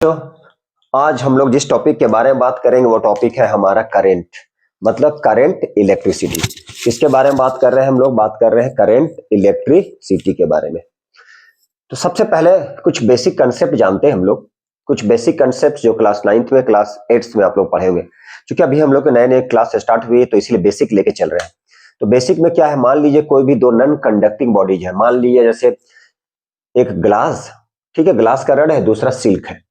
तो आज हम लोग जिस टॉपिक के बारे में बात करेंगे वो टॉपिक है हमारा करंट, मतलब करंट इलेक्ट्रिसिटी। किसके बारे में बात कर रहे हैं? हम लोग बात कर रहे हैं करंट इलेक्ट्रिसिटी के बारे में। तो सबसे पहले कुछ बेसिक कंसेप्ट जानते हैं हम लोग, कुछ बेसिक कंसेप्ट जो क्लास 9th में, क्लास 8th में आप लोग पढ़े होंगे। क्योंकि अभी हम लोग के नए नए क्लास स्टार्ट हुई है तो इसलिए बेसिक लेके चल रहे हैं। तो बेसिक में क्या है, मान लीजिए कोई भी दो नॉन कंडक्टिंग बॉडीज है। मान लीजिए जैसे एक ग्लास, ठीक है, ग्लास का रड है, दूसरा सिल्क है,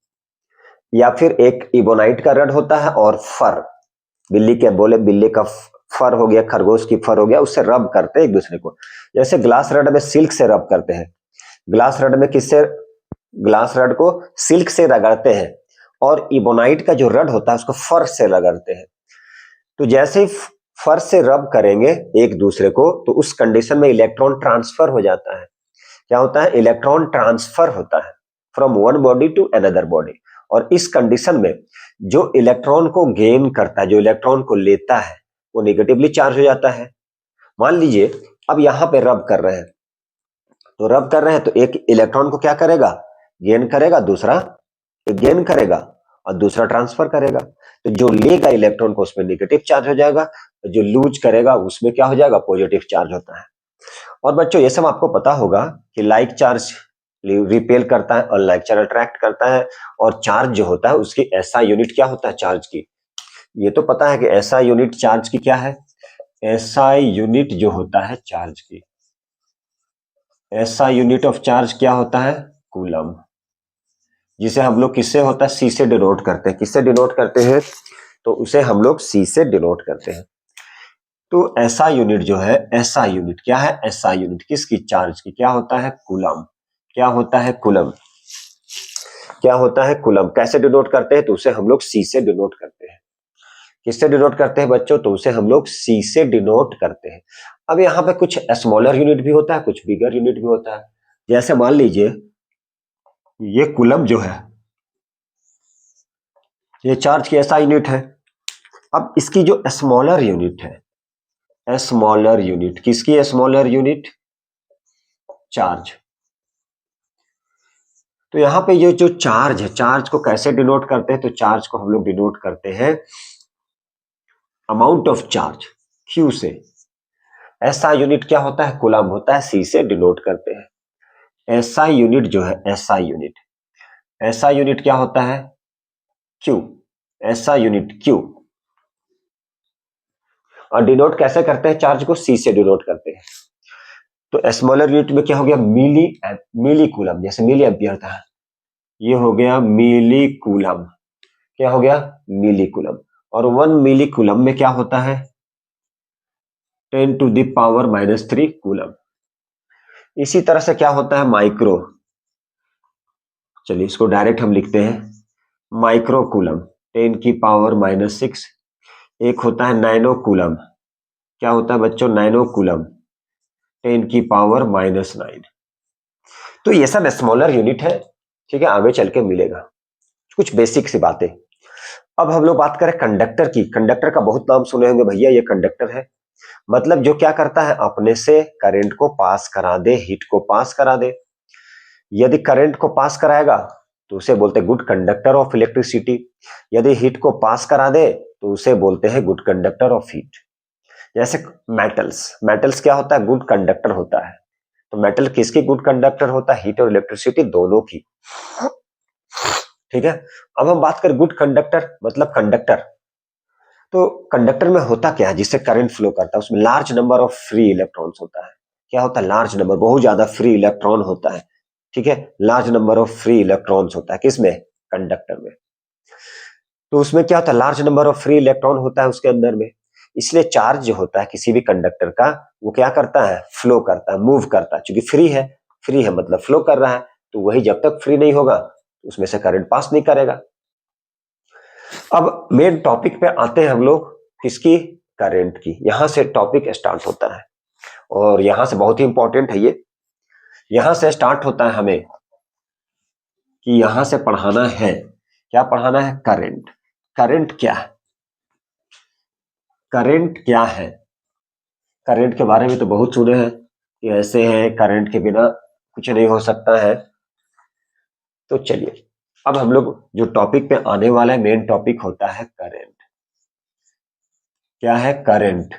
या फिर एक इबोनाइट का रड होता है और फर, बिल्ली के बोले बिल्ली का फर हो गया, खरगोश की फर हो गया, उससे रब करते हैं एक दूसरे को। जैसे ग्लास रड में सिल्क से रब करते हैं, ग्लास रड में किससे, ग्लास रड को सिल्क से रगड़ते हैं, और इबोनाइट का जो रड होता है उसको फर से रगड़ते हैं। तो जैसे ही फर से रब करेंगे एक दूसरे को तो उस कंडीशन में इलेक्ट्रॉन ट्रांसफर हो जाता है। क्या होता है? इलेक्ट्रॉन ट्रांसफर होता है from one body to another body. और इस कंडीशन में जो इलेक्ट्रॉन को गेन करता है, जो इलेक्ट्रॉन को लेता है, वो नेगेटिवली चार्ज हो जाता है। मान लीजिए अब यहां पे रब कर रहे हैं, तो रब कर रहे हैं तो एक इलेक्ट्रॉन को क्या करेगा, गेन करेगा, दूसरा गेन करेगा और दूसरा ट्रांसफर करेगा। तो जो लेगा इलेक्ट्रॉन को उसमें नेगेटिव चार्ज हो जाएगा, जो लूज करेगा उसमें क्या हो जाएगा, पॉजिटिव चार्ज होता है। और बच्चों ये सब आपको पता होगा कि लाइक चार्ज रिपेल करता है और लाइक चार्ज अट्रैक्ट करता है, और चार्ज जो होता है उसकी एसआई यूनिट क्या होता है चार्ज की, ये तो पता है कि एसआई यूनिट चार्ज की क्या है, एसआई यूनिट जो होता है चार्ज की, एसआई यूनिट ऑफ चार्ज क्या होता है, कूलम, जिसे हम लोग किससे होता है, सी से डिनोट करते हैं। किससे डिनोट करते हैं? तो उसे हम लोग सी से डिनोट करते हैं। तो एसआई यूनिट जो है, एसआई यूनिट क्या है, एसआई यूनिट किसकी, चार्ज की, क्या होता है, कूलम। क्या होता है, कूलम। क्या होता है, कूलम। कैसे डिनोट करते हैं? तो उसे हम लोग सी से डिनोट करते हैं। किससे डिनोट करते हैं बच्चों? तो उसे हम लोग सी से डिनोट करते हैं। अब यहाँ पे कुछ स्मॉलर यूनिट भी होता है, कुछ बिगर यूनिट भी होता है। जैसे मान लीजिए ये कूलम जो है, ये चार्ज की एसआई यूनिट है। अब इसकी जो स्मॉलर यूनिट है, स्मॉलर यूनिट किसकी, स्मॉलर यूनिट चार्ज। तो यहाँ पे ये जो चार्ज है, चार्ज को कैसे डिनोट करते हैं? तो चार्ज को हम लोग डिनोट करते हैं अमाउंट ऑफ चार्ज, क्यू से। एसआई यूनिट क्या होता है, कूलम होता है, सी से डिनोट करते हैं। एसआई यूनिट जो है, एसआई यूनिट, एसआई यूनिट क्या होता है, क्यू, एसआई यूनिट क्यू। और डिनोट कैसे करते हैं चार्ज को, सी से डिनोट करते हैं। तो स्मॉलर यूनिट में क्या हो गया, मिली कूलम, जैसे मिली एम्पियर था, ये हो गया मिली कूलम। क्या हो गया, मिली कूलम। और 1 मिली कूलम में क्या होता है, 10 टू द पावर -3 कूलम। इसी तरह से क्या होता है, माइक्रो, चलिए इसको डायरेक्ट हम लिखते हैं, माइक्रो कूलम 10 की पावर -6। एक होता है नैनो कूलम, क्या होता है बच्चों, नैनो कूलम 10 की पावर -9। तो ये सब स्मॉलर यूनिट है, ठीक है, आगे चल के मिलेगा। कुछ बेसिक सी बातें। अब हम लोग बात करें कंडक्टर की। कंडक्टर का बहुत नाम सुने होंगे भैया, ये कंडक्टर है, मतलब जो क्या करता है, अपने से करंट को पास करा दे, हीट को पास करा दे। यदि करंट को पास कराएगा तो उसे बोलते हैं गुड कंडक्टर ऑफ इलेक्ट्रिसिटी। यदि हीट को पास करा दे तो उसे बोलते हैं गुड कंडक्टर ऑफ हीट। जैसे मेटल्स, मेटल्स क्या होता है, गुड कंडक्टर होता है। तो मेटल किसकी गुड कंडक्टर होता है, हीट और इलेक्ट्रिसिटी दोनों की, ठीक है। अब हम बात करें गुड कंडक्टर मतलब कंडक्टर। तो कंडक्टर में होता क्या है, जिससे करंट फ्लो करता है, उसमें large number of free electrons होता है। क्या होता है, लार्ज नंबर, बहुत ज्यादा फ्री इलेक्ट्रॉन होता है, ठीक है, large number of free electrons होता है किसमें, कंडक्टर में। तो उसमें क्या होता है, large number of free electron होता है उसके अंदर में। इसलिए चार्ज जो होता है किसी भी कंडक्टर का, वो क्या करता है, फ्लो करता है, मूव करता है। चूंकि फ्री है मतलब फ्लो कर रहा है, तो वही जब तक फ्री नहीं होगा तो उसमें से करंट पास नहीं करेगा। अब मेन टॉपिक पे आते हैं हम लोग, किसकी, करंट की। यहां से टॉपिक स्टार्ट होता है, और यहां से बहुत ही इंपॉर्टेंट है ये। यहां से स्टार्ट होता है हमें कि यहां से पढ़ाना है, क्या पढ़ाना है, करंट। करंट क्या है, करंट क्या है। करंट के बारे में तो बहुत सुने हैं कि ऐसे है, करंट के बिना कुछ नहीं हो सकता है। तो चलिए अब हम लोग जो टॉपिक पे आने वाला है, मेन टॉपिक होता है करंट। क्या है? करंट।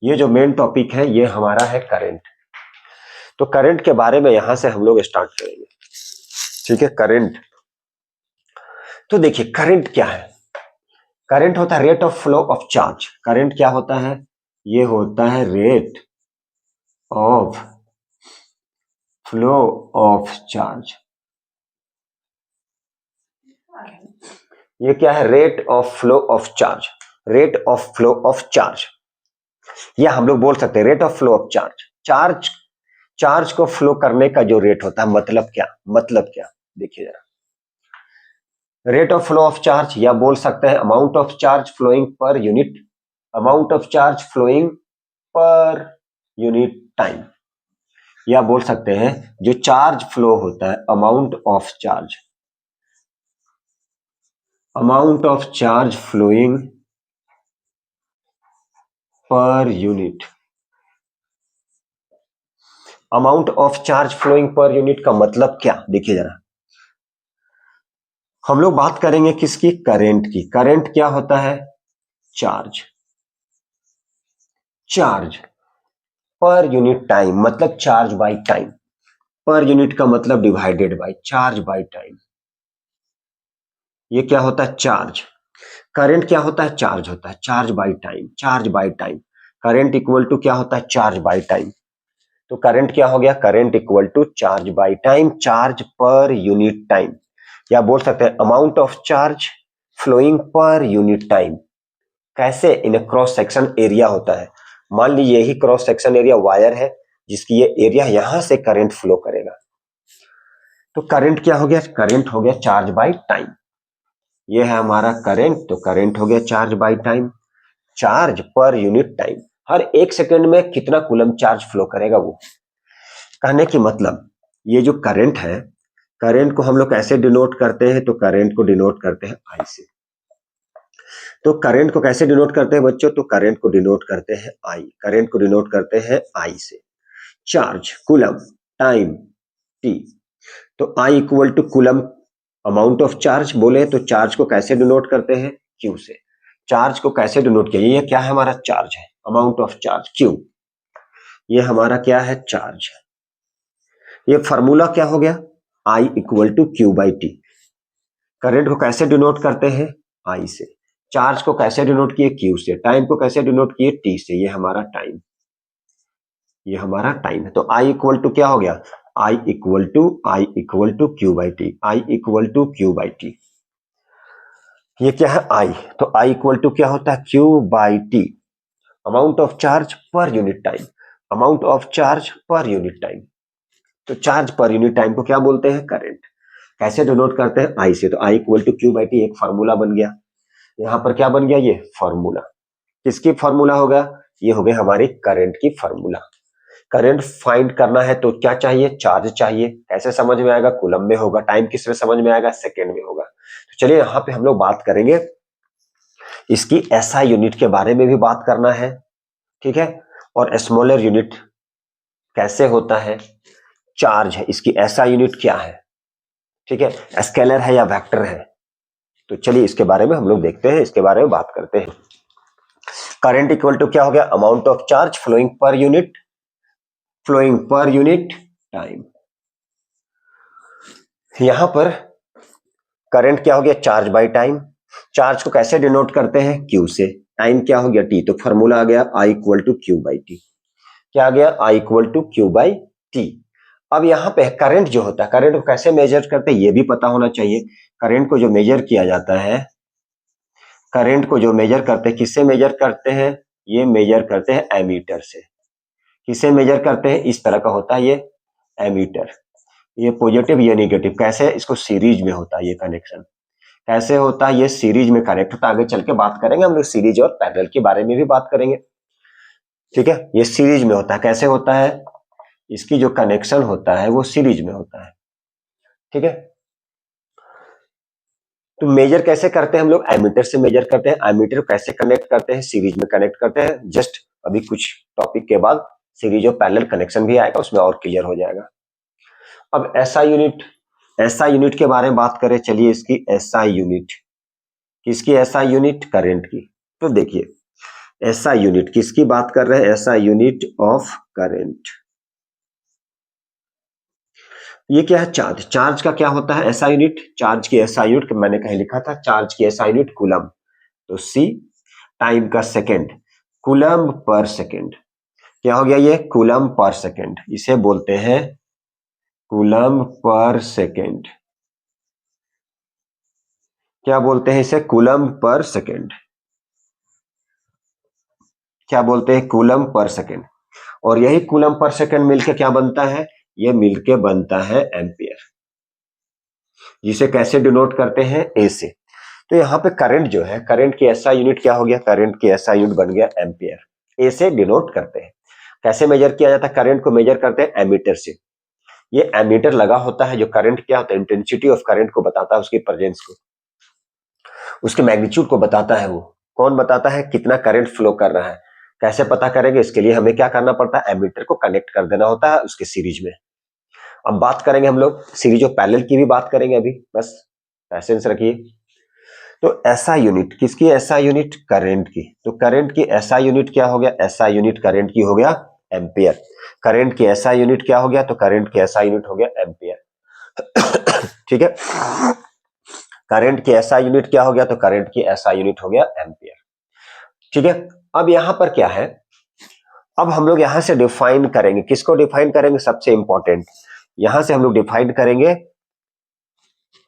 ये जो मेन टॉपिक है ये हमारा है करंट। तो करंट के बारे में यहां से हम लोग स्टार्ट करेंगे। ठीक है, करंट। तो देखिए करंट क्या है। करंट होता है rate of flow of charge. Current क्या होता है? ये होता है rate of flow of charge. ये क्या है? Rate of flow of charge. Rate of flow of charge, या हम लोग बोल सकते हैं rate of flow of charge. Charge charge को फ्लो करने का जो रेट होता है, मतलब क्या? मतलब क्या, देखिए जरा। Rate of flow of charge, या बोल सकते हैं amount of charge flowing per unit, amount of charge flowing per unit time, या बोल सकते हैं जो चार्ज फ्लो होता है, amount of charge, amount of charge flowing per unit. Amount of charge flowing per unit का मतलब क्या, देखिए जरा। हम लोग बात करेंगे किसकी? करंट की। करंट क्या होता है? Charge. Charge per unit time, मतलब charge by time. Per unit का मतलब divided by charge by time. ये क्या होता है? चार्ज। करंट क्या होता है? चार्ज होता है। Charge by time, charge by time. Current equal to क्या होता है? Charge by time. तो करंट क्या हो गया? Current equal to charge by time, charge per unit time, या बोल सकते हैं amount of charge flowing per unit time. कैसे? इन क्रॉस सेक्शन एरिया होता है। मान लीजिए यही क्रॉस सेक्शन एरिया वायर है, जिसकी ये एरिया यहां से करंट फ्लो करेगा। तो करंट क्या हो गया? करंट हो गया चार्ज बाय टाइम। ये है हमारा करंट, तो करंट हो गया charge by time, charge per unit time. हर एक सेकंड में कितना कूलम चार्ज फ्लो करेगा वो। कहने की मतलब ये जो करंट है, करंट को हम लोग कैसे डिनोट करते हैं? तो करंट को डिनोट करते हैं आई से। तो करंट को कैसे डिनोट करते हैं बच्चों? तो करंट को डिनोट करते हैं आई। करंट को डिनोट करते हैं आई से। Charge, coulomb, time, T. तो I equal to coulomb, amount of charge. बोले तो चार्ज को कैसे डिनोट करते हैं? क्यू से। चार्ज को कैसे डिनोट किया? ये क्या है? हमारा चार्ज है, अमाउंट ऑफ चार्ज क्यू। ये हमारा क्या है? चार्ज। ये फार्मूला क्या हो गया? I equal to Q by T. Current को कैसे डिनोट करते हैं? आई से। चार्ज को कैसे डिनोट किए? क्यू से। टाइम को कैसे डिनोट किए? टी से। ये हमारा टाइम, ये हमारा टाइम है। तो आई इक्वल टू क्या हो गया? I equal to Q by T. I equal to Q by T. ये क्या है? आई। तो आई इक्वल टू क्या होता है? Q by T, amount of charge per unit time, amount of charge per unit time. तो चार्ज पर यूनिट टाइम को क्या बोलते हैं? करंट। कैसे डिनोट करते हैं? आई से। तो I equal to Q by T एक फार्मूला बन गया। यहां पर क्या बन गया? ये फार्मूला। किसकी फार्मूला होगा? ये हो गया हमारी करंट की फार्मूला। करंट फाइंड करना है तो क्या चाहिए? चार्ज चाहिए। कैसे समझ में आएगा? कूलम में होगा। टाइम किस में समझ में आएगा? सेकेंड में होगा। तो चलिए यहां पे हम लोग बात करेंगे, इसकी एसआई यूनिट के बारे में भी बात करना है। ठीक है, और स्मॉलर यूनिट कैसे होता है, चार्ज है, इसकी एसआई यूनिट क्या है। ठीक है, स्केलर है या वेक्टर है। तो चलिए इसके बारे में हम लोग देखते हैं, इसके बारे में बात करते हैं। करंट इक्वल टू क्या हो गया? Amount of charge flowing per unit, flowing per unit time. यहां पर करंट क्या हो गया? Charge by time. चार्ज को कैसे डिनोट करते हैं? क्यू से। टाइम क्या हो गया? टी। तो फॉर्मूला आ गया I equal to Q by T. क्या आ गया? I equal to Q by T. अब यहां पे करंट जो होता है, करंट को कैसे मेजर करते हैं ये भी पता होना चाहिए। करंट को जो मेजर किया जाता है, करंट को जो मेजर करते हैं, किससे मेजर करते हैं? ये मेजर करते हैं एमीटर से। किसे मेजर करते हैं? इस तरह का होता है ये एमीटर। ये पॉजिटिव, ये नेगेटिव। कैसे? इसको सीरीज में होता है ये कनेक्शन। कैसे होता है? ये सीरीज में कनेक्ट होता है। आगे चल के बात करेंगे हम लोग सीरीज और पैरेलल के बारे में भी बात करेंगे। ठीक है, ये सीरीज में होता है। कैसे होता है? इसकी जो कनेक्शन होता है वो सीरीज में होता है। ठीक है, तो मेजर कैसे करते हैं हम लोग? एमीटर से मेजर करते हैं। एमीटर कैसे कनेक्ट करते हैं? सीरीज में कनेक्ट करते हैं। जस्ट अभी कुछ टॉपिक के बाद सीरीज और पैरेलल कनेक्शन भी आएगा, उसमें और क्लियर हो जाएगा। अब एसआई यूनिट एसआई यूनिट के बारे में बात करें, चलिए इसकी एसआई यूनिट, किसकी एसआई यूनिट? करंट की। तो देखिए एसआई यूनिट किसकी बात कर रहे हैं? SI unit of current. ये क्या है? चार्ज। चार्ज का क्या होता है? SI unit. चार्ज की एसआई यूनिट मैंने कहीं लिखा था, चार्ज की एसआई यूनिट कूलम। तो सी टाइम का सेकंड, कूलम पर सेकंड। क्या हो गया ये? Coulomb per second. इसे बोलते हैं कूलम पर सेकंड। क्या बोलते हैं इसे? Coulomb per second. क्या बोलते हैं? Coulomb per second. और यही कूलम पर सेकंड मिलके क्या बनता है? ये मिलके बनता है एम्पियर, जिसे कैसे डिनोट करते हैं? ए से। तो यहाँ पे करंट जो है, करंट की एसआई यूनिट क्या हो गया? करंट की एसआई यूनिट बन गया एम्पियर। ए से डिनोट करते हैं। कैसे मेजर किया जाता है? करंट को मेजर करते हैं एमीटर से। ये एमीटर लगा होता है, जो करंट क्या होता है? इंटेंसिटी ऑफ करंट को बताता है, उसकी प्रेजेंस को, उसके मैग्नीट्यूड को बताता है। वो कौन बताता है? कितना करंट फ्लो कर रहा है। कैसे पता करेंगे? इसके लिए हमें क्या करना पड़ता है? एमीटर को कनेक्ट कर देना होता है उसके सीरीज में। अब बात करेंगे हम लोग सीरीज ऑफ पैरेलल की भी बात करेंगे अभी, बस पैसेंस रखिए। तो एसआई यूनिट किसकी? एसआई यूनिट करंट की। तो करंट की एसआई यूनिट क्या हो गया? एसआई यूनिट करंट की हो गया एम्पियर। करंट की एसआई यूनिट क्या हो गया? तो करंट की एसआई यूनिट हो गया एम्पियर। ठीक है। करंट की एसआई यूनिट क्या हो गया? तो करंट की एसआई यूनिट हो गया एम्पियर। ठीक है। अब यहां पर क्या है? अब हम लोग यहां से डिफाइन करेंगे, किसको डिफाइन करेंगे? सबसे इंपॉर्टेंट, यहां से हम लोग डिफाइन करेंगे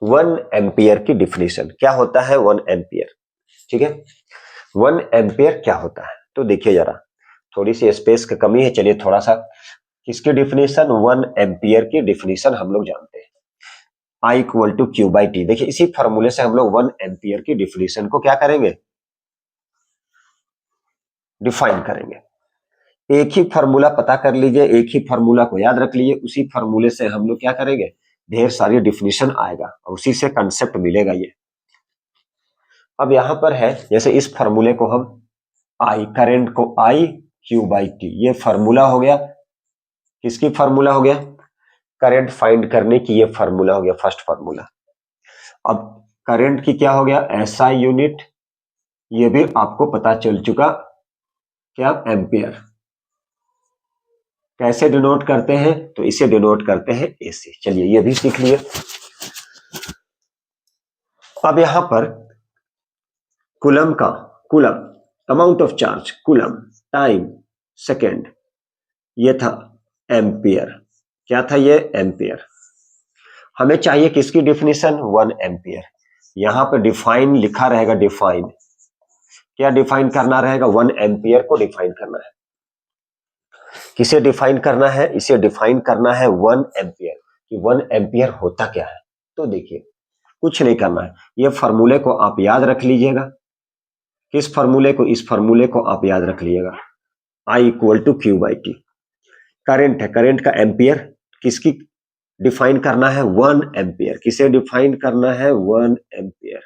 1 एम्पियर की डिफिनीशन। क्या होता है 1 एम्पियर? ठीक है। 1 एम्पियर क्या होता है? तो देखिए जरा, थोड़ी सी स्पेस की कमी है, चलिए थोड़ा सा किसकी डिफिनीशन? 1 एम्पियर की डिफिनीशन हम लोग जानते हैं, I equal to Q by t. देखिए इसी फॉर्मूले से हम लोग 1 एम्पियर की डिफिनीशन को क्या करेंगे? डिफाइन करेंगे। एक ही फॉर्मूला पता कर लीजिए, एक ही फॉर्मूला को याद रख लीजिए, उसी फॉर्मूले से हम लोग क्या करेंगे? ढेर सारी डिफिनीशन आएगा और उसी से कंसेप्ट मिलेगा ये। अब यहां पर है, जैसे इस फॉर्मूले को हम आई, करंट को आई क्यू बाई टी, ये फॉर्मूला हो गया। किसकी फॉर्मूला हो गया? करंट फाइंड करने की ये फॉर्मूला हो गया, फर्स्ट फॉर्मूला। अब करंट की क्या हो गया? एसआई यूनिट, ये भी आपको पता चल चुका, क्या? एम्पियर। कैसे डिनोट करते हैं? तो इसे डिनोट करते हैं ए से। चलिए ये भी सीख लिए। अब यहां पर कूलम का, coulomb amount of charge, coulomb time second, ये था एम्पियर। क्या था ये? एम्पियर। हमें चाहिए किसकी डिफिनीशन? 1 एम्पियर। यहां पर डिफाइन लिखा रहेगा, डिफाइन। क्या डिफाइन करना रहेगा? 1 एम्पियर को डिफाइन करना है। किसे डिफाइन करना है? इसे डिफाइन करना है 1 एम्पियर, कि 1 एम्पियर होता क्या है। तो देखिए कुछ नहीं करना है, ये फॉर्मूले को आप याद रख लीजिएगा। किस फॉर्मूले को? इस फॉर्मूले को आप याद रख लीजिएगा, I equal to Q by T. Current है, करंट का एम्पियर, किसकी डिफाइन करना है? 1 एम्पियर। किसे डिफाइन करना है? 1 एम्पियर।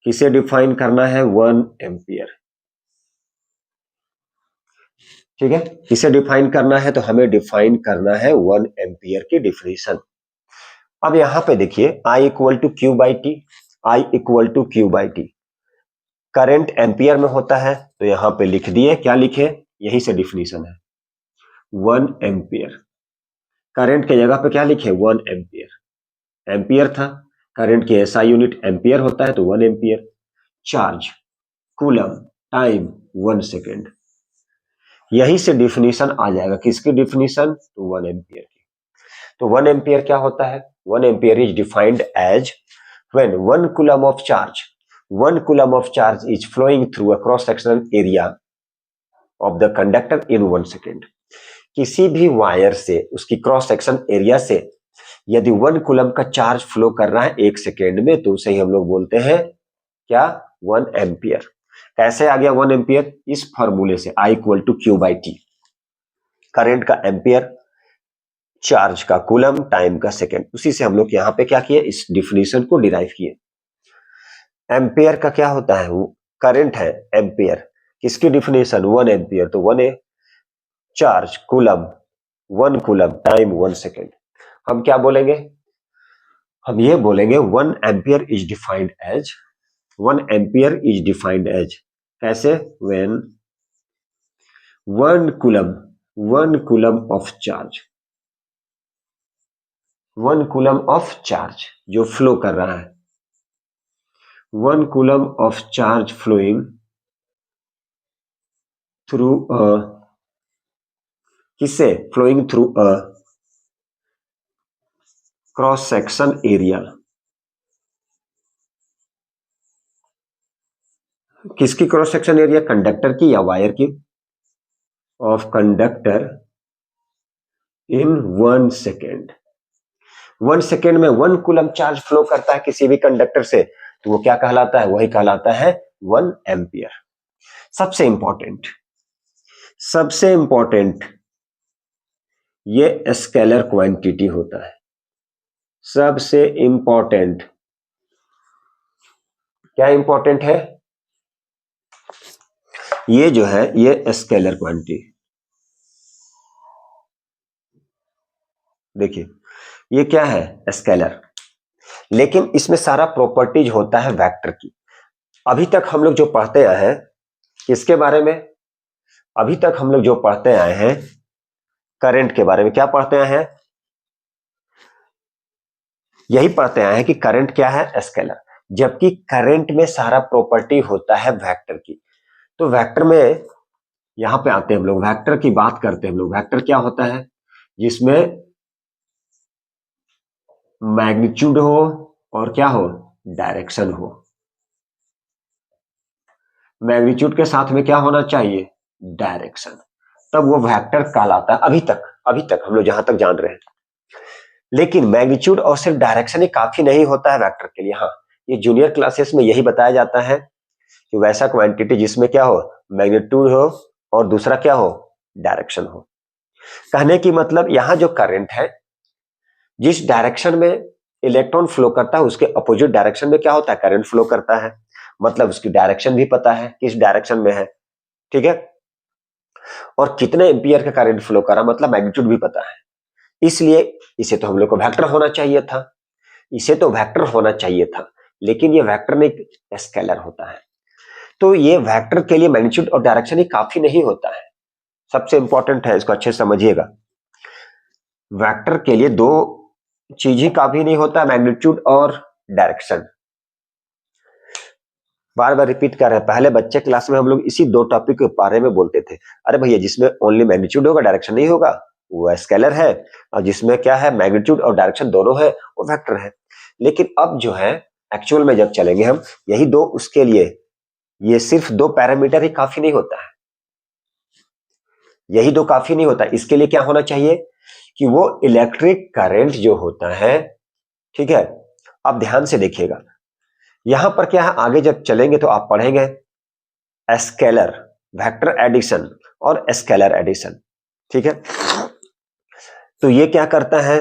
किसे डिफाइन करना है? 1 एम्पियर। ठीक है। किसे डिफाइन करना है? तो हमें डिफाइन करना है 1 एम्पियर की डिफिनीशन। अब यहां पे देखिए I equal to Q by T, I equal to Q by T. Current ampere में होता है, तो यहां पे लिख दिए, क्या लिखे? यही से डिफिनीशन है 1 एम्पियर। करंट के जगह पे क्या लिखे? 1 एम्पियर। एम्पियर था, करंट की एसआई यूनिट एम्पियर होता है, तो 1 ampere. Charge, coulomb, time 1 second. यही से डिफिनीशन आ जाएगा, किसकी डिफिनीशन? तो 1 एम्पियर की। तो 1 एम्पियर क्या होता है? 1 ampere is defined as when 1 coulomb of charge, 1 coulomb of charge is flowing through a cross sectional area of the conductor in 1 second। किसी भी वायर से, उसकी क्रॉस सेक्शन एरिया से यदि 1 कूलम का चार्ज फ्लो कर रहा है 1 सेकेंड में, तो उसे ही हम लोग बोलते हैं क्या? 1 एम्पियर। कैसे आ गया 1 एम्पियर? इस फॉर्मूले से, I equal to Q by T. Current का एम्पियर, चार्ज का कूलम, टाइम का सेकेंड, उसी से हम लोग यहां पे क्या किए? इस डिफिनीशन को डिराइव किए। एम्पियर का क्या होता है? वो करंट है एम्पियर, किसकी डिफिनेशन? 1 एम्पियर। तो 1 charge, coulomb, 1 coulomb, time 1 second. हम क्या बोलेंगे, हम ये बोलेंगे 1 ampere is defined as, 1 ampere is defined as कैसे, when 1 coulomb of charge, 1 coulomb of charge जो फ्लो कर रहा है, 1 coulomb of charge flowing through किससे, flowing through a cross section area, किसकी क्रॉस सेक्शन एरिया, कंडक्टर की या wire की, of conductor in 1 second. 1 second में 1 कूलम चार्ज फ्लो करता है किसी भी कंडक्टर से, तो वो क्या कहलाता है, वही कहलाता है 1 एम्पियर। सबसे इंपॉर्टेंट, सबसे इंपॉर्टेंट ये स्केलर क्वांटिटी होता है, सबसे इंपॉर्टेंट क्या इंपॉर्टेंट है, ये जो है ये स्केलर क्वांटिटी। देखिए ये क्या है, स्केलर, लेकिन इसमें सारा प्रॉपर्टीज होता है वेक्टर की। अभी तक हम लोग जो पढ़ते आए हैं किसके बारे में, अभी तक हम लोग जो पढ़ते आए हैं करंट के बारे में, क्या पढ़ते आए हैं, यही पढ़ते आए हैं कि करंट क्या है, स्केलर, जबकि करंट में सारा प्रॉपर्टी होता है वेक्टर की। तो वेक्टर में यहां पे आते हैं हम लोग, वेक्टर की बात करते हैं हम लोग। वेक्टर क्या होता है, जिसमें मैग्नीट्यूड हो और क्या हो, डायरेक्शन हो। मैग्नीट्यूड के साथ में क्या होना चाहिए, डायरेक्शन, तब वो वेक्टर कहलाता है। अभी तक हम लोग जहां तक जान रहे हैं। लेकिन मैग्नीट्यूड और सिर्फ डायरेक्शन ही काफी नहीं होता है वेक्टर के लिए। हाँ, ये जूनियर क्लासेस में यही बताया जाता है कि वैसा क्वांटिटी जिसमें क्या हो, मैग्नीट्यूड हो और दूसरा क्या हो, डायरेक्शन हो। कहने की मतलब यहां जो करंट है, जिस डायरेक्शन में इलेक्ट्रॉन फ्लो करता है उसके अपोजिट डायरेक्शन में क्या होता है, करंट फ्लो करता है। मतलब उसकी डायरेक्शन भी पता है किस डायरेक्शन में है, ठीक है, और कितने एम्पियर का करंट फ्लो कर रहा, मतलब मैग्नीट्यूड भी पता है। इसलिए इसे तो हम लोग को वेक्टर होना चाहिए था, इसे तो वेक्टर होना चाहिए था, लेकिन ये वेक्टर नहीं स्केलर होता है। तो ये वेक्टर के लिए मैग्नीट्यूड और डायरेक्शन ही काफी नहीं होता है, सबसे इंपॉर्टेंट है, इसको अच्छे से समझिएगा। वेक्टर के लिए दो चीज ही काफी नहीं होता, मैग्नीट्यूड और डायरेक्शन। बार बार रिपीट कर रहे हैं, पहले बच्चे क्लास में हम लोग इसी दो टॉपिक के बारे में बोलते थे। अरे भैया जिसमें ओनली मैग्नीट्यूड होगा डायरेक्शन नहीं होगा वो स्केलर है, और जिसमें क्या है मैग्नीट्यूड और डायरेक्शन दोनों है वो वेक्टर है। लेकिन अब जो है एक्चुअल में जब चलेंगे हम, यही दो उसके लिए, ये सिर्फ दो पैरामीटर ही काफी नहीं होता है, यही दो काफी नहीं होता। इसके लिए क्या होना चाहिए कि वो इलेक्ट्रिक करंट जो होता है, ठीक है, अब ध्यान से देखिएगा यहां पर क्या है, आगे जब चलेंगे तो आप पढ़ेंगे स्केलर, वेक्टर एडिशन और स्केलर एडिशन, ठीक है। तो ये क्या करता है,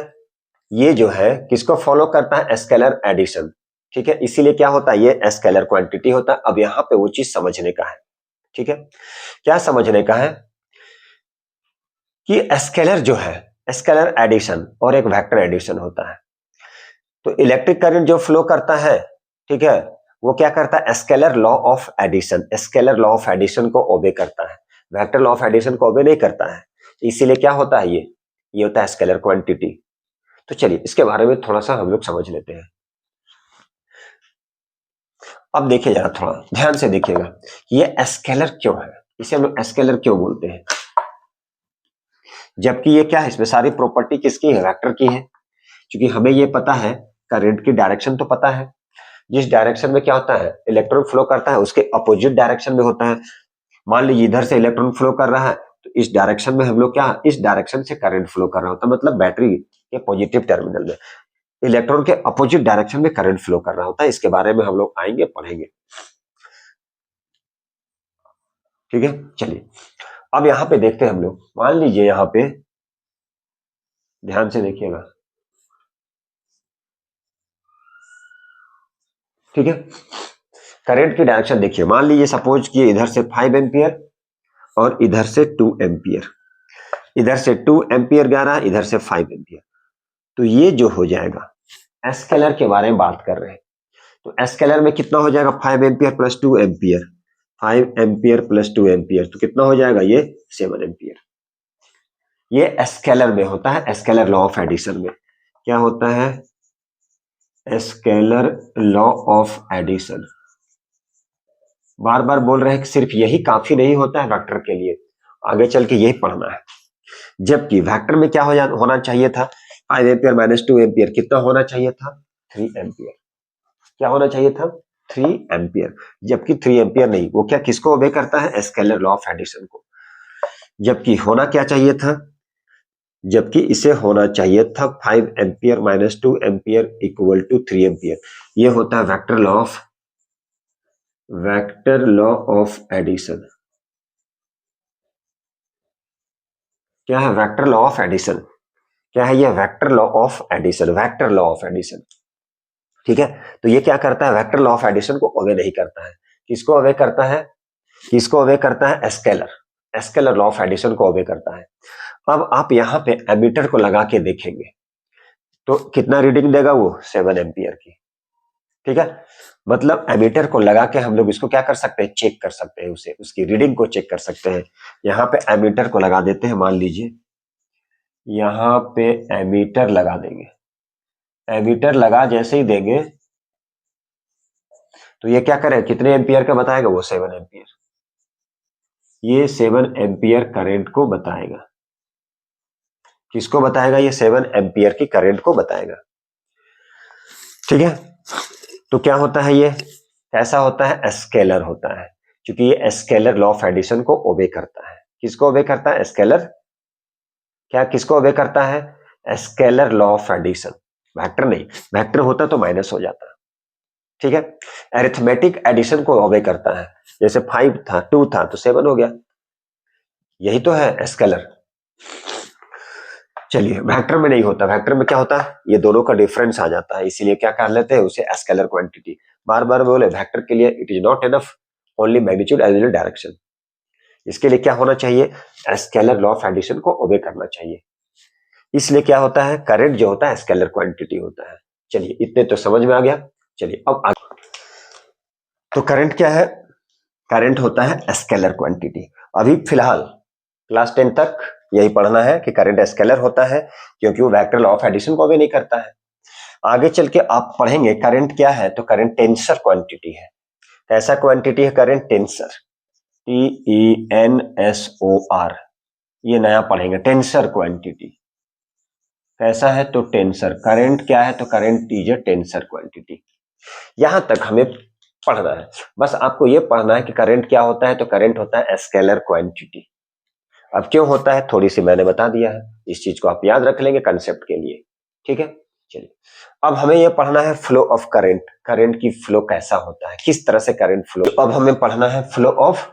ये जो है किसको फॉलो करता है, स्केलर एडिशन, ठीक है। इसीलिए क्या होता है, ये स्केलर क्वांटिटी होता है। अब यहां पे वो चीज समझने का है, ठीक है, क्या समझने का है कि स्केलर जो है, स्केलर एडिशन और एक वेक्टर एडिशन होता है। तो इलेक्ट्रिक करंट जो फ्लो करता है, ठीक है, वो क्या करता है, scalar law of addition, scalar law of addition को ओबे करता है, वेक्टर लॉ ऑफ एडिशन को ओबे नहीं करता है। इसीलिए क्या होता है, ये होता है स्केलर क्वांटिटी। तो चलिए इसके बारे में थोड़ा सा हम लोग समझ लेते हैं। अब देखिए जरा थोड़ा ध्यान से देखिएगा कि ये स्केलर क्यों है, इसे हम लोग स्केलर क्यों बोलते हैं, जबकि ये क्या है, इसमें सारी प्रॉपर्टी किसकी है, वेक्टर की है। क्योंकि हमें ये पता है करंट की डायरेक्शन तो पता है, जिस डायरेक्शन में क्या होता है इलेक्ट्रॉन फ्लो करता है उसके अपोजिट डायरेक्शन में होता है। मान लीजिए इधर से इलेक्ट्रॉन फ्लो कर रहा है तो इस डायरेक्शन में हम लोग क्या, इस डायरेक्शन से करंट फ्लो कर रहा होता है, मतलब बैटरी के पॉजिटिव टर्मिनल में इलेक्ट्रॉन के अपोजिट डायरेक्शन में करंट फ्लो कर रहा होता है। इसके बारे में हम लोग आएंगे, पढ़ेंगे, ठीक है। चलिए अब यहाँ पे देखते हैं हम लोग, मान लीजिए यहाँ पे ध्यान से देखिएगा, ठीक है, करंट की डायरेक्शन देखिए, मान लीजिए सपोज कि इधर से 5 एम्पियर और इधर से 2 एम्पियर, इधर से 2 एम्पियर जा रहा है, इधर से 5 एम्पियर। तो ये जो हो जाएगा, एस्केलर के बारे में बात कर रहे हैं, तो एस्केलर में कितना हो जाएगा, 5 ampere plus 2 ampere, 5 ampere plus 2 ampere, तो कितना हो जाएगा ये 7 एम्पियर। ये एस्केलर में होता है, एस्केलर लॉ ऑफ एडिशन में क्या होता है, एस्केलर लॉ ऑफ एडिशन। बार बार बोल रहे हैं कि सिर्फ यही काफी नहीं होता है वेक्टर के लिए, आगे चल के यही पढ़ना है। जबकि वेक्टर में क्या होना चाहिए था, 5 एम्पियर माइनस 2 एम्पियर, कितना होना चाहिए था, 3 एम्पियर। क्या होना चाहिए था, 3 एम्पियर, जबकि 3 एम्पियर नहीं, वो क्या किसको ओबे करता है, एस्केलर लॉ ऑफ एडिशन को। जबकि होना क्या चाहिए था, जबकि इसे होना चाहिए था 5 ampere minus 2 ampere equal to 3 ampere. ये होता है वेक्टर लॉ ऑफ एडिशन। क्या है वेक्टर लॉ ऑफ एडिशन, क्या है ये vector law of addition, vector law of addition. ठीक है, तो ये क्या करता है, वेक्टर लॉ ऑफ एडिशन को ओबे नहीं करता है। किसको ओबे करता है, किसको ओबे करता है, एस्केलर लॉ ऑफ एडिशन को ओबे करता है। अब आप यहाँ पे एमीटर को लगा के देखेंगे तो कितना रीडिंग देगा वो, 7 एम्पियर की। ठीक है, मतलब एमीटर को लगा के हम लोग इसको क्या कर सकते हैं, चेक कर सकते हैं, उसे उसकी रीडिंग को चेक कर सकते हैं। यहाँ पे एमीटर को लगा देते हैं, मान लीजिए यहाँ पे एमीटर लगा देंगे, एमीटर लगा जैसे ही देंगे तो ये क्या करे, कितने एम्पियर का बताएगा वो, 7 एम्पियर। ये 7 एम्पियर करंट को बताएगा, किसको बताएगा, ये 7 एम्पियर की करंट को बताएगा। ठीक है, तो क्या होता है, ये कैसा होता है, एस्केलर होता है, क्योंकि ये एस्केलर लॉ ऑफ एडिशन को ओबे करता है। किसको ओबे करता है, एस्केलर, क्या किसको ओबे करता है, एस्केलर लॉ ऑफ एडिशन, वेक्टर नहीं, वेक्टर होता तो माइनस हो जाता। ठीक है, अरिथमेटिक एडिशन को ओबे करता है, जैसे 5 था 2 था तो 7 हो गया, यही तो है एस्केलर। चलिए वेक्टर में नहीं होता, वेक्टर में क्या होता है, ये दोनों का डिफरेंस आ जाता है, इसीलिए क्या कर लेते हैं उसे एस्केलर क्वांटिटी। बार बार बोले वेक्टर के लिए it is not enough only magnitude as well direction, इसके लिए क्या होना चाहिए, एस्केलर लॉ ऑफ एडिशन को ओबे करना चाहिए। इसलिए क्या होता है, करंट जो होता है स्केलर क्वांटिटी होता है। चलिए इतने तो समझ में आ गया। चलिए अब आगे, तो करंट क्या है, करंट होता है स्केलर क्वांटिटी। अभी फिलहाल क्लास 10 तक यही पढ़ना है कि करंट स्केलर होता है, क्योंकि वो वेक्टर लॉ ऑफ एडिशन को भी नहीं करता है। आगे चल के आप पढ़ेंगे करंट क्या है, तो करंट टेंसर क्वांटिटी है। कैसा क्वांटिटी है करंट, टेंसर, TENSOR, ये नया पढ़ेंगे, टेंसर क्वांटिटी कैसा है, तो टेंसर, करंट क्या है, तो current is a tensor quantity. यहां तक हमें पढ़ना है, बस आपको यह पढ़ना है कि करंट क्या होता है, तो करंट होता है स्केलर क्वांटिटी। अब क्यों होता है थोड़ी सी मैंने बता दिया है, इस चीज को आप याद रख लेंगे कंसेप्ट के लिए। ठीक है, चलिए अब हमें यह पढ़ना है फ्लो ऑफ करंट, करंट की फ्लो कैसा होता है, किस तरह से करंट फ्लो। अब हमें पढ़ना है फ्लो ऑफ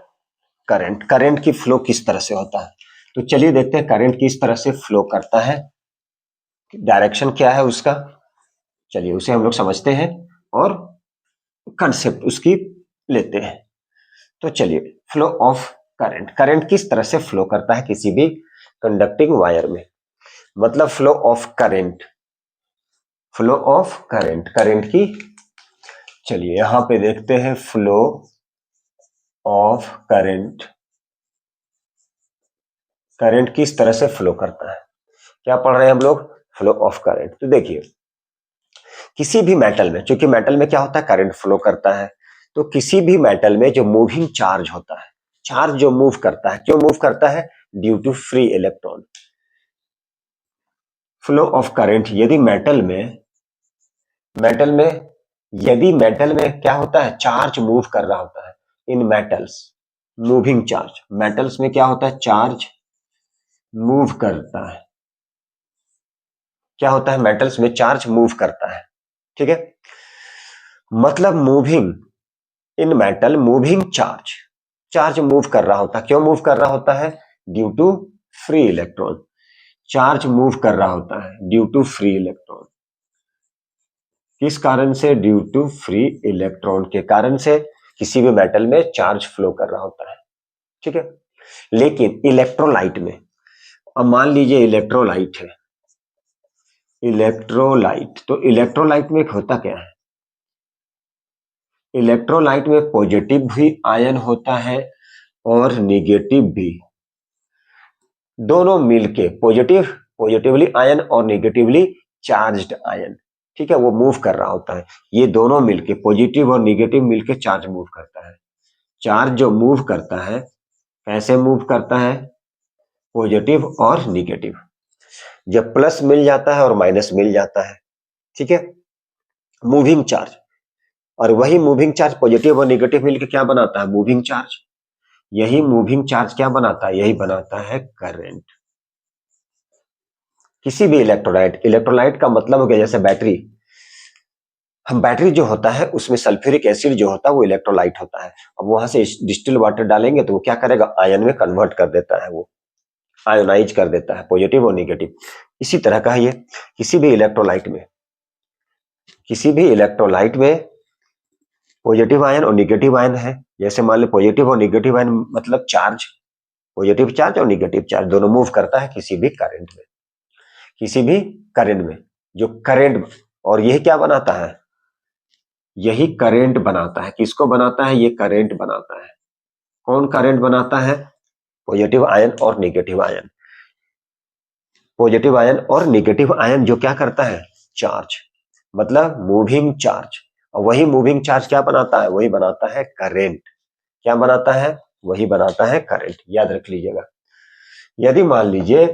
करंट, करंट की फ्लो किस तरह से होता है। तो चलिए देखते हैं करंट किस तरह से फ्लो करता है, डायरेक्शन क्या है उसका, चलिए उसे हम लोग समझते हैं और कंसेप्ट उसकी लेते हैं। तो चलिए फ्लो ऑफ करंट, करंट किस तरह से फ्लो करता है किसी भी कंडक्टिंग वायर में, मतलब flow of current, flow of current, current की, चलिए यहां पे देखते हैं फ्लो ऑफ करंट, करंट किस तरह से फ्लो करता है। क्या पढ़ रहे हैं हम लोग, फ्लो ऑफ करंट। तो देखिए किसी भी मेटल में, क्योंकि मेटल में क्या होता है करंट फ्लो करता है, तो किसी भी मेटल में जो मूविंग चार्ज होता है, चार्ज जो मूव करता है, क्यों मूव करता है, due to free electron. Flow of current, यदि मेटल में यदि मेटल में क्या होता है, चार्ज मूव कर रहा होता है, इन मेटल्स मूविंग चार्ज, मेटल्स में क्या होता है, चार्ज मूव करता है, क्या होता है, मेटल्स में चार्ज मूव करता है। ठीक है, मतलब moving in metal, moving charge, charge move कर रहा होता है, क्यों मूव कर रहा होता है, due to free electron, charge move कर रहा होता है ड्यू टू फ्री इलेक्ट्रॉन। किस कारण से, ड्यू टू फ्री इलेक्ट्रॉन के कारण से किसी भी मेटल में चार्ज फ्लो कर रहा होता है। ठीक है, लेकिन इलेक्ट्रोलाइट में, अब मान लीजिए इलेक्ट्रोलाइट है, इलेक्ट्रोलाइट, तो इलेक्ट्रोलाइट में होता क्या है? इलेक्ट्रोलाइट में पॉजिटिव भी आयन होता है और निगेटिव भी, दोनों मिलके पॉजिटिवली आयन और निगेटिवली चार्ज्ड आयन, ठीक है, वो मूव कर रहा होता है। ये दोनों मिलके पॉजिटिव और निगेटिव मिलके चार्ज मूव करता है। चार्ज जो मूव करता है कैसे मूव करता है? पॉजिटिव और निगेटिव, जब प्लस मिल जाता है और माइनस मिल जाता है, ठीक है, मूविंग चार्ज। और वही मूविंग चार्ज पॉजिटिव और निगेटिव मिलकर क्या बनाता है? Moving charge. यही मूविंग चार्ज क्या बनाता है? यही बनाता है करंट। किसी भी इलेक्ट्रोलाइट का मतलब हो गया जैसे बैटरी। हम बैटरी जो होता है उसमें सल्फ्यूरिक एसिड जो होता है वो इलेक्ट्रोलाइट होता है। अब वहां से डिस्टिल वाटर डालेंगे तो वो क्या करेगा? आयन में कन्वर्ट कर देता है, वो आयोनाइज कर देता है पॉजिटिव और निगेटिव। इसी तरह का है ये, किसी भी इलेक्ट्रोलाइट में पॉजिटिव आयन और निगेटिव आयन है। जैसे मान लो पॉजिटिव और निगेटिव आयन मतलब चार्ज, पॉजिटिव चार्ज और निगेटिव चार्ज दोनों मूव करता है किसी भी करंट में, जो करंट, और यही क्या बनाता है? यही करंट बनाता है। किसको बनाता है? ये करंट बनाता है। कौन करंट बनाता है? पॉजिटिव आयन और निगेटिव आयन। पॉजिटिव आयन और निगेटिव आयन जो क्या करता है? चार्ज, मतलब मूविंग चार्ज। और वही मूविंग चार्ज क्या बनाता है? वही बनाता है करंट। क्या बनाता है? वही बनाता है करंट। याद रख लीजिएगा। यदि मान लीजिए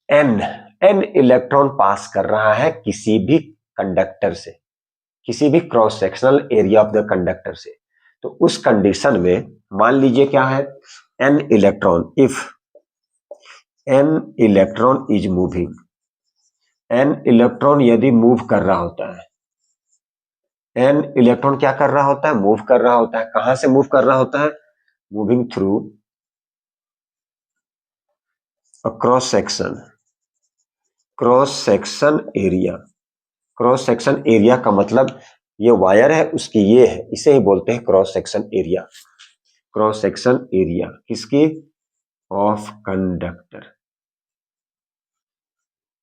एन इलेक्ट्रॉन पास कर रहा है किसी भी कंडक्टर से, किसी भी cross sectional area of the conductor से, तो उस कंडीशन में मान लीजिए क्या है? An electron, if an electron is moving, N electron यदि मूव कर रहा होता है, एन इलेक्ट्रॉन क्या कर रहा होता है? मूव कर रहा होता है। कहां से मूव कर रहा होता है? Moving through a cross section area. Cross section area का मतलब ये वायर है उसकी ये है, इसे ही बोलते हैं cross section area. Cross section area किसकी? Of conductor.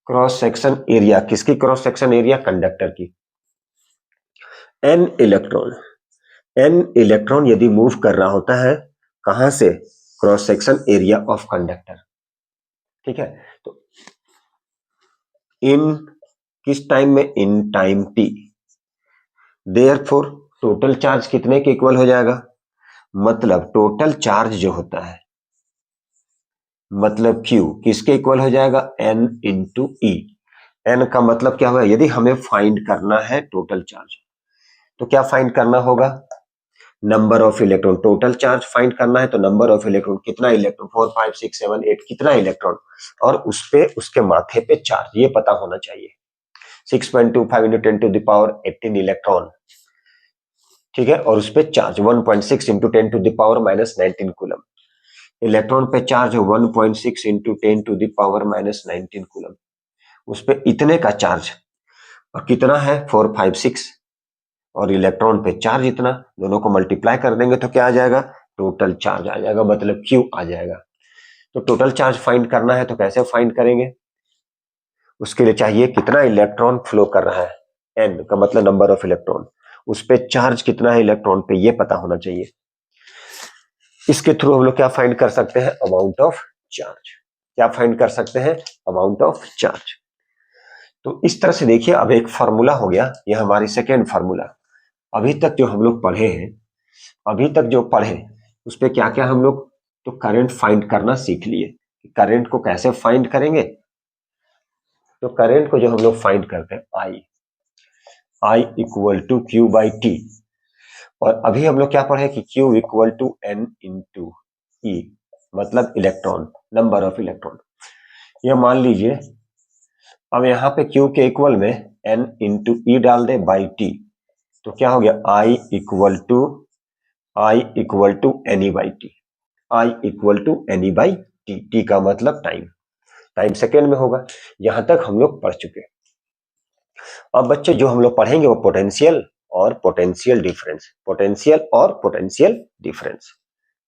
Cross section area किसकी? क्रॉस सेक्शन एरिया कंडक्टर की। एन इलेक्ट्रॉन यदि मूव कर रहा होता है कहां से? Cross section area of conductor, ठीक है। तो इन किस टाइम में? In time T. Therefore total charge कितने के इक्वल हो जाएगा? मतलब टोटल चार्ज जो होता है, मतलब Q किसके इक्वल हो जाएगा? N इंटू ई। एन का मतलब क्या हुआ? यदि हमें फाइंड करना है टोटल चार्ज तो क्या फाइंड करना होगा? Number of electron. Total charge find करना है तो नंबर ऑफ इलेक्ट्रॉन, कितना इलेक्ट्रॉन, 4 5 6 7 8, कितना इलेक्ट्रॉन, और उस पे उसके माथे पे चार्ज ये पता होना चाहिए। 6.25 into 10 to the power 18 electron, ठीक है, और उस पे charge 1.6 into 10 to the power minus 19 coulomb. Electron पे charge 1.6 into 10 to the power minus 19 coulomb. उस पे इतने का चार्ज, और कितना है? 4 5 6, और इलेक्ट्रॉन पे चार्ज इतना, दोनों को मल्टीप्लाई कर देंगे तो क्या आ जाएगा? टोटल चार्ज आ जाएगा, मतलब Q आ जाएगा। तो टोटल चार्ज फाइंड करना है तो कैसे फाइंड करेंगे? उसके लिए चाहिए कितना इलेक्ट्रॉन फ्लो कर रहा है, N का मतलब नंबर ऑफ इलेक्ट्रॉन, उस पे चार्ज कितना है इलेक्ट्रॉन पे ये पता होना चाहिए। इसके थ्रू हम लोग क्या फाइंड कर सकते हैं? Amount of charge. क्या फाइंड कर सकते हैं? Amount of charge. तो इस तरह से देखिए, अब एक फार्मूला हो गया, ये हमारी सेकेंड फार्मूला। अभी तक जो हम लोग पढ़े हैं, अभी तक जो पढ़े उस पे क्या क्या हम लोग तो करंट फाइंड करना सीख लिए। करंट को कैसे फाइंड करेंगे? तो करंट को जो हम लोग फाइंड करते हैं I equal to Q by T, और अभी हम लोग क्या पढ़े कि Q equal to N into E, मतलब इलेक्ट्रॉन, नंबर ऑफ इलेक्ट्रॉन। ये मान लीजिए अब यहाँ पे Q के इक्वल में n इंटू ई डाल दे बाई टी, तो क्या हो गया? I equal to n e by T. I equal to n e by t. T का मतलब टाइम, टाइम सेकेंड में होगा। यहां तक हम लोग पढ़ चुके। अब बच्चे जो हम लोग पढ़ेंगे वो पोटेंशियल और पोटेंशियल डिफरेंस, पोटेंशियल और पोटेंशियल डिफरेंस।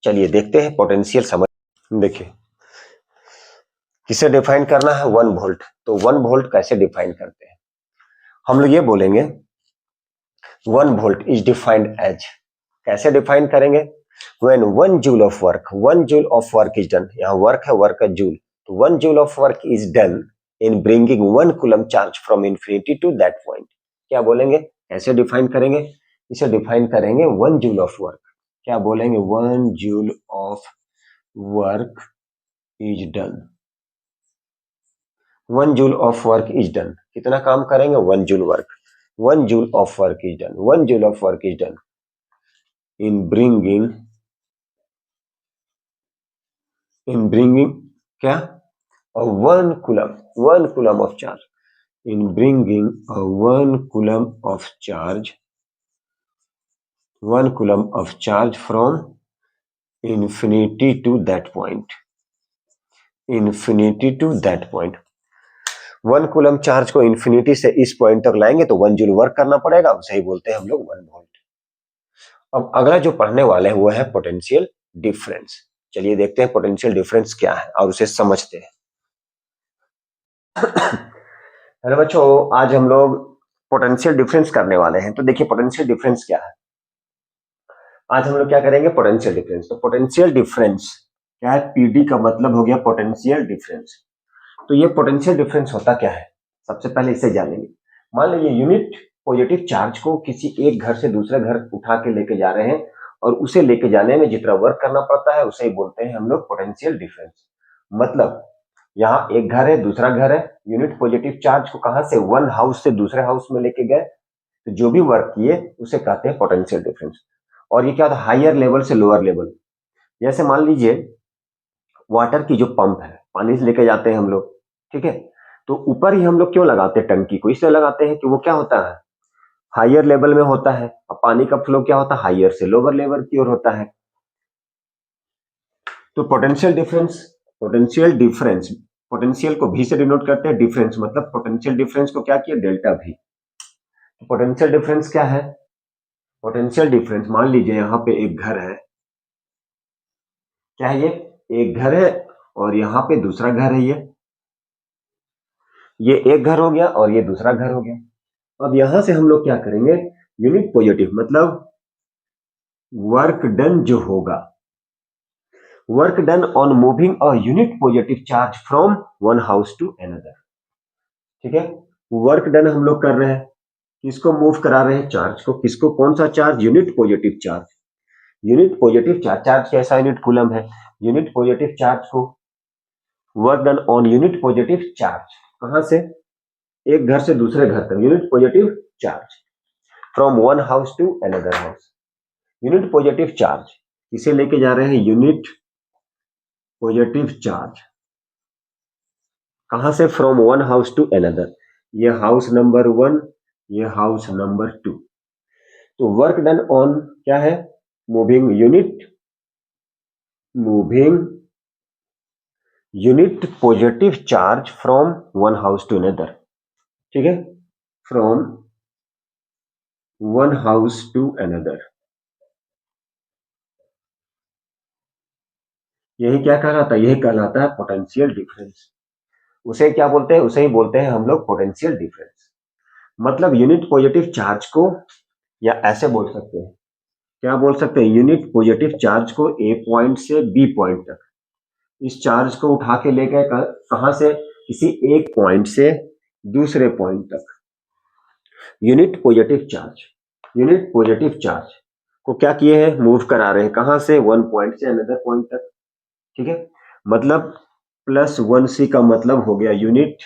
चलिए देखते हैं पोटेंशियल समझ। देखिए किसे डिफाइन करना है? 1 वोल्ट। तो 1 वोल्ट कैसे डिफाइन करते हैं? हम लोग ये बोलेंगे 1 वोल्ट इज डिफाइंड एज, कैसे डिफाइन करेंगे? When 1 joule of work, 1 joule of work is done, यहाँ वर्क है, वर्क है जूल, तो 1 joule of work is done in bringing 1 coulomb charge from infinity to that point. क्या बोलेंगे? कैसे define करेंगे? इसे डिफाइन करेंगे 1 जूल ऑफ वर्क। क्या बोलेंगे? 1 joule of work is done, 1 joule of work is done. कितना काम करेंगे? 1 joule work, 1 joule of work is done, 1 joule of work is done in bringing क्या? a 1 coulomb, 1 coulomb of charge, in bringing a 1 coulomb of charge, 1 coulomb of charge from infinity to that point, infinity to that point। 1 coulomb charge को infinity से इस point तक लाएंगे तो 1 joule work करना पड़ेगा, उसे ही बोलते हैं हम लोग 1 वोल्ट। अब अगला जो पढ़ने वाले हैं वो है पोटेंशियल डिफरेंस। चलिए देखते हैं पोटेंशियल डिफरेंस क्या है और उसे समझते हैं। हेलो बच्चों, आज हम लोग पोटेंशियल डिफरेंस करने वाले हैं। तो देखिए पोटेंशियल डिफरेंस क्या है। आज हम लोग क्या करेंगे? Potential difference. तो पोटेंशियल डिफरेंस क्या है? पीडी का मतलब हो गया पोटेंशियल डिफरेंस। तो ये पोटेंशियल डिफरेंस होता क्या है? सबसे पहले इसे जानेंगे। मान लीजिए यूनिट पॉजिटिव चार्ज को किसी एक घर से दूसरे घर उठा के लेके जा रहे हैं और उसे लेके जाने में जितना वर्क करना पड़ता है उसे ही बोलते हैं हम लोग पोटेंशियल डिफरेंस। मतलब यहाँ एक घर है, दूसरा घर है, यूनिट पॉजिटिव चार्ज को कहां से? 1 हाउस से दूसरे हाउस में लेके गए, तो जो भी वर्क किए उसे कहते हैं पोटेंशियल डिफरेंस। और ये क्या होता है? हायर लेवल से लोअर लेवल। जैसे मान लीजिए वाटर की जो पंप है, पानी से लेके जाते हैं हम लोग, ठीक है, तो ऊपर ही हम लोग क्यों लगाते हैं टंकी को? इसलिए लगाते हैं कि वो क्या होता है? हायर लेवल में होता है। और पानी का फ्लो क्या होता है? हायर से लोअर लेवल की ओर होता है। तो पोटेंशियल डिफरेंस, पोटेंशियल को भी से डिनोट करते हैं, डिफरेंस मतलब पोटेंशियल डिफरेंस को क्या किया? डेल्टा भी। पोटेंशियल डिफरेंस क्या है? पोटेंशियल डिफरेंस, मान लीजिए यहाँ पे एक घर है, क्या है ये? एक घर है और यहाँ पे दूसरा घर है। ये एक घर हो गया और ये दूसरा घर हो गया। अब यहां से हम लोग क्या करेंगे? यूनिट पॉजिटिव मतलब वर्क डन जो होगा, work done on moving a unit positive charge from one house to another. ठीक है, वर्क डन हम लोग कर रहे हैं, किसको मूव करा रहे हैं? चार्ज को। किसको? कौन सा charge? Unit positive charge. Unit positive charge, charge कैसा? यूनिट कूलम है। यूनिट पॉजिटिव चार्ज को work done on unit positive charge, कहां से? एक घर से दूसरे घर तक, unit positive charge from one house to another house. Unit positive charge इसे लेके जा रहे हैं, यूनिट पॉजिटिव चार्ज कहां से? From one house to another. ये हाउस नंबर 1, ये हाउस नंबर 2। तो वर्क डन ऑन क्या है? Moving unit positive charge from one house to another. ठीक है, from one house to another. यही क्या कहलाता है? यही कहलाता है पोटेंशियल डिफरेंस। उसे क्या बोलते हैं? उसे ही बोलते हैं हम लोग पोटेंशियल डिफरेंस। मतलब यूनिट पॉजिटिव चार्ज को, या ऐसे बोल सकते हैं, क्या बोल सकते हैं? यूनिट पॉजिटिव चार्ज को ए पॉइंट से बी पॉइंट तक, इस चार्ज को उठा के ले गए कहां से? किसी एक पॉइंट से दूसरे पॉइंट तक। यूनिट पॉजिटिव चार्ज को क्या किए हैं? मूव करा रहे हैं, कहां से? वन पॉइंट से अनदर पॉइंट तक। ठीक है, मतलब +1c का मतलब हो गया unit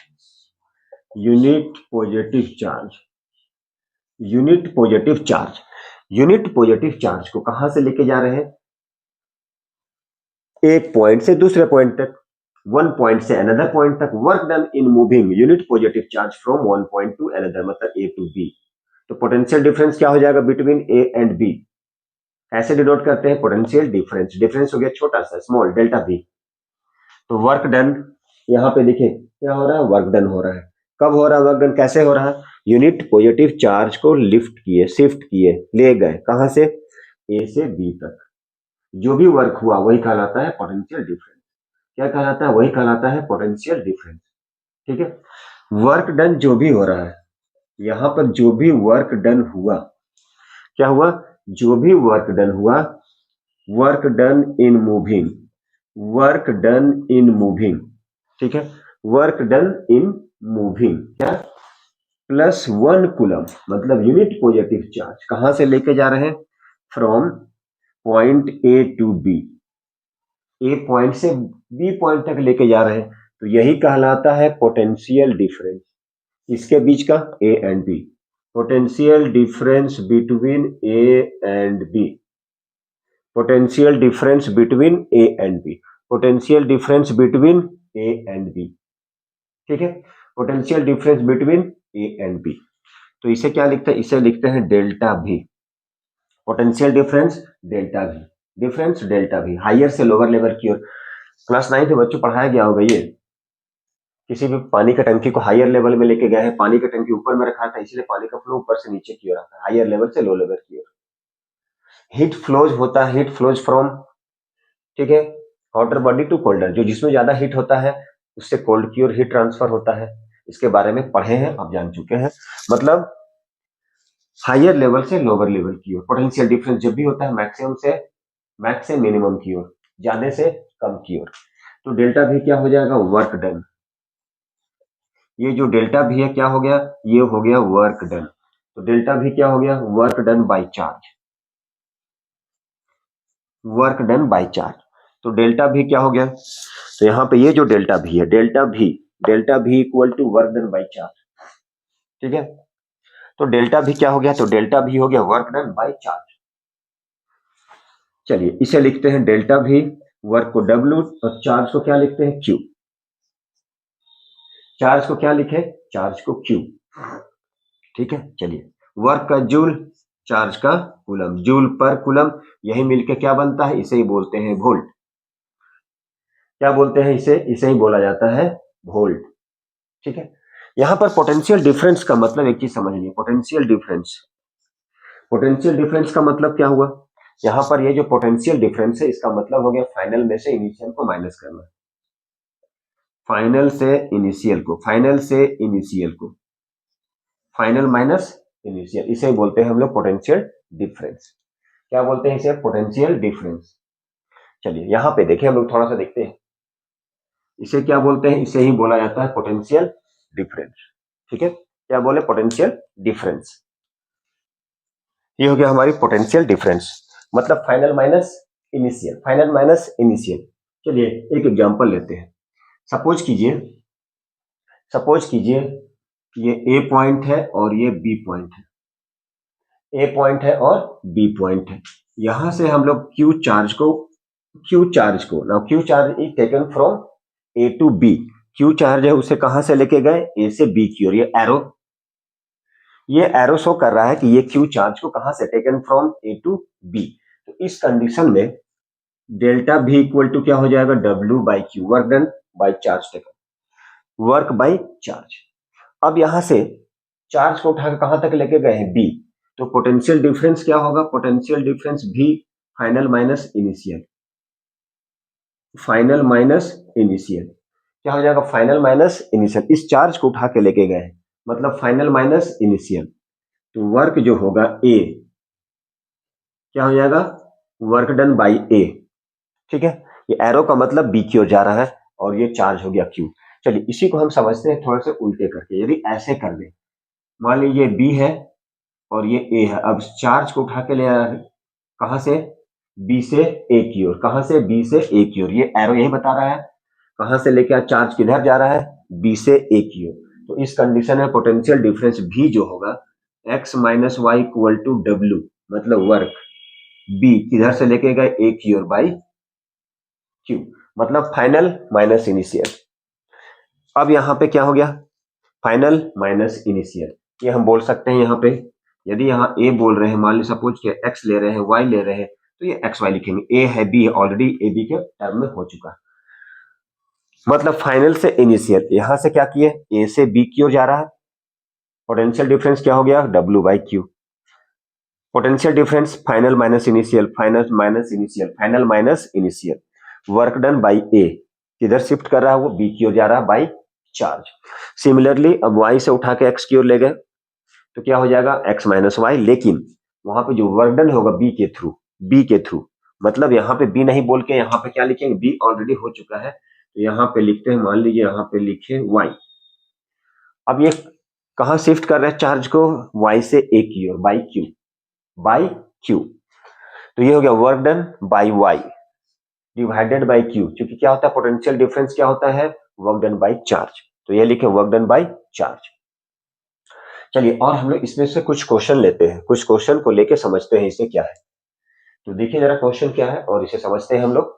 positive charge. Unit positive charge को कहां से लेके जा रहे हैं? एक पॉइंट से दूसरे पॉइंट तक, वन पॉइंट से अनदर पॉइंट तक। Work done in moving unit positive charge from one point to another, मतलब ए टू बी। तो पोटेंशियल डिफरेंस क्या हो जाएगा? Between A and B. ऐसे डिनोट करते हैं पोटेंशियल डिफरेंस। डिफरेंस हो गया छोटा सा, स्मॉल, डेल्टा बी। तो वर्क डन, यहाँ पे देखिए क्या हो रहा है? वर्क डन हो रहा है। कब हो रहा है वर्क डन? कैसे हो रहा है? यूनिट पॉजिटिव चार्ज को शिफ्ट किए, ले गए कहां से? ए से बी तक। जो भी वर्क हुआ वही कहलाता है पोटेंशियल डिफरेंस। क्या कहलाता है? वही कहलाता है पोटेंशियल डिफरेंस। ठीक है, वर्क डन जो भी हो रहा है, यहां पर जो भी वर्क डन हुआ, क्या हुआ? जो भी वर्क डन हुआ, work done in moving, work done in moving, ठीक है, वर्क डन इन मूविंग क्या? प्लस 1 कूलम, मतलब यूनिट पॉजिटिव चार्ज, कहां से लेके जा रहे हैं? From point A to B, A point से बी पॉइंट तक लेके जा रहे हैं, तो यही कहलाता है पोटेंशियल डिफरेंस। इसके बीच का A and B, potential difference between A and B, potential difference between A and B, potential difference between A and B, ठीक है, potential difference between A and B. तो इसे क्या लिखते हैं? इसे लिखते हैं डेल्टा भी, पोटेंशियल डिफरेंस डेल्टा भी, डिफरेंस डेल्टा भी, हायर से लोअर लेवल की ओर। क्लास 9 में बच्चों पढ़ाया गया होगा ये, किसी भी पानी का टंकी को हायर लेवल में लेके गए हैं, पानी का टंकी ऊपर में रखा था, इसलिए पानी का फ्लो ऊपर से नीचे की ओर आता है, हायर लेवल से लो लेवल की ओर। हीट फ्लोज होता है, हीट फ्लोज फ्रॉम, ठीक है, हॉटर बॉडी टू कोल्डर, जो जिसमें ज्यादा हीट होता है उससे कोल्ड की ओर हीट ट्रांसफर होता है। इसके बारे में पढ़े हैं, आप जान चुके हैं। मतलब हायर लेवल से लोअर लेवल की ओर पोटेंशियल डिफरेंस जब भी होता है मैक्स से मिनिमम की ओर, ज्यादा से कम की ओर। तो डेल्टा भी क्या हो जाएगा? Work done. ये जो डेल्टा भी है क्या हो गया? ये हो गया वर्क डन। तो डेल्टा भी क्या हो गया? Work done by charge, work done by charge. तो डेल्टा भी क्या हो गया? तो यहाँ पे ये जो डेल्टा भी है, डेल्टा भी equal to work done by charge, ठीक है। तो डेल्टा भी क्या हो गया? तो डेल्टा भी हो गया वर्क डन बाय चार्ज। चलिए इसे लिखते हैं डेल्टा भी, वर्क को डब्ल्यू और चार्ज को क्या लिखते हैं? क्यू। चार्ज को क्या लिखे? चार्ज को क्यू, ठीक है। चलिए, वर्क का जूल, चार्ज का कूलम, जूल पर कूलम, यही मिलके क्या बनता है? इसे ही बोलते हैं वोल्ट। क्या बोलते हैं इसे? इसे ही बोला जाता है वोल्ट, ठीक है। यहां पर पोटेंशियल डिफरेंस का मतलब एक चीज समझ लीजिए, पोटेंशियल डिफरेंस, पोटेंशियल डिफरेंस का मतलब क्या हुआ? यहां पर ये जो पोटेंशियल डिफरेंस है, इसका मतलब हो गया फाइनल में से इनिशियल को माइनस करना, फाइनल से इनिशियल को, फाइनल से इनिशियल को, फाइनल माइनस इनिशियल, इसे बोलते हैं हम लोग पोटेंशियल डिफरेंस। क्या बोलते हैं इसे? Potential difference. चलिए यहां पे देखिए, हम लोग थोड़ा सा देखते हैं इसे क्या बोलते हैं। इसे ही बोला जाता है पोटेंशियल डिफरेंस, ठीक है। क्या बोले? Potential difference. ये हो गया हमारी पोटेंशियल डिफरेंस, मतलब final minus initial, final minus initial. चलिए एक एग्जांपल लेते हैं। सपोज कीजिए, सपोज कीजिए ये ए पॉइंट है और ये बी पॉइंट है, ए पॉइंट है और बी पॉइंट है। यहां से हम लोग क्यू चार्ज को, now q charge is taken from A to B, q charge है उसे कहां से लेके गए? ए से बी की ओर। ये एरो शो कर रहा है कि ये क्यू चार्ज को कहां से? Taken from A to B. तो इस कंडीशन में डेल्टा भी इक्वल टू क्या हो जाएगा? W by Q, work done by charge taken, work by charge. अब यहां से चार्ज को उठाकर कहां तक लेके गए हैं? बी। तो पोटेंशियल डिफरेंस क्या होगा? पोटेंशियल डिफरेंस भी final minus initial, final minus initial क्या हो जाएगा? Final minus initial. इस चार्ज को उठा के लेके गए हैं, मतलब फाइनल माइनस इनिशियल। तो वर्क जो होगा ए, क्या हो जाएगा? वर्क डन बाई ए, ठीक है। ये एरो का मतलब बी की ओर जा रहा है और ये चार्ज हो गया क्यू। चलिए इसी को हम समझते हैं थोड़े से उल्टे करके। यदि ऐसे कर दे, मान लीजिए बी है और ये ए है, अब चार्ज को उठा के ले आ रहा है कहां से? बी से ए की ओर, कहां से? बी से ए की ओर। ये एरो यही बता रहा है कहां से लेके चार्ज किधर जा रहा है? बी से ए की ओर। तो इस कंडीशन में पोटेंशियल डिफरेंस भी जो होगा x minus y equal to W, मतलब वर्क बी किधर से लेके गए? ए की ओर बाई क्यू, मतलब फाइनल माइनस इनिशियल। अब यहां पे क्या हो गया? Final minus initial. ये हम बोल सकते हैं यहाँ पे, यदि यहाँ ए बोल रहे हैं, मान ली सपोज के एक्स ले रहे हैं, वाई ले रहे हैं, तो ये एक्स वाई लिखेंगे। ए है, बी है, ऑलरेडी ए बी के टर्म में हो चुका, मतलब फाइनल से इनिशियल। यहां से क्या किए? ए से बी की ओर जा रहा है, पोटेंशियल डिफरेंस क्या हो गया? W by Q. Potential difference final minus initial, final minus initial, final minus initial, work done by A किधर शिफ्ट कर रहा है वो, बी की ओर जा रहा है बाई चार्ज। सिमिलरली अब y से उठा के x की ओर ले गए तो क्या हो जाएगा x माइनस वाई, लेकिन वहां पे जो वर्क डन होगा बी के थ्रू, मतलब यहाँ पे बी नहीं बोल के यहाँ पे क्या लिखेंगे, बी ऑलरेडी हो चुका है तो यहाँ पे लिखते हैं, मान लीजिए यहाँ पे लिखे y। अब ये कहाँ शिफ्ट कर रहे हैं चार्ज को, y से a की ओर बाई क्यू। तो ये हो गया work done by y divided by Q, क्योंकि क्या होता है पोटेंशियल डिफरेंस क्या होता है, वर्क डन बाई चार्ज, तो ये लिखे वर्क डन बाई चार्ज। चलिए और हम लोग इसमें से कुछ क्वेश्चन लेते हैं, कुछ क्वेश्चन को लेके समझते हैं इसे क्या है। तो देखिए जरा क्वेश्चन क्या है और इसे समझते हैं हम लोग।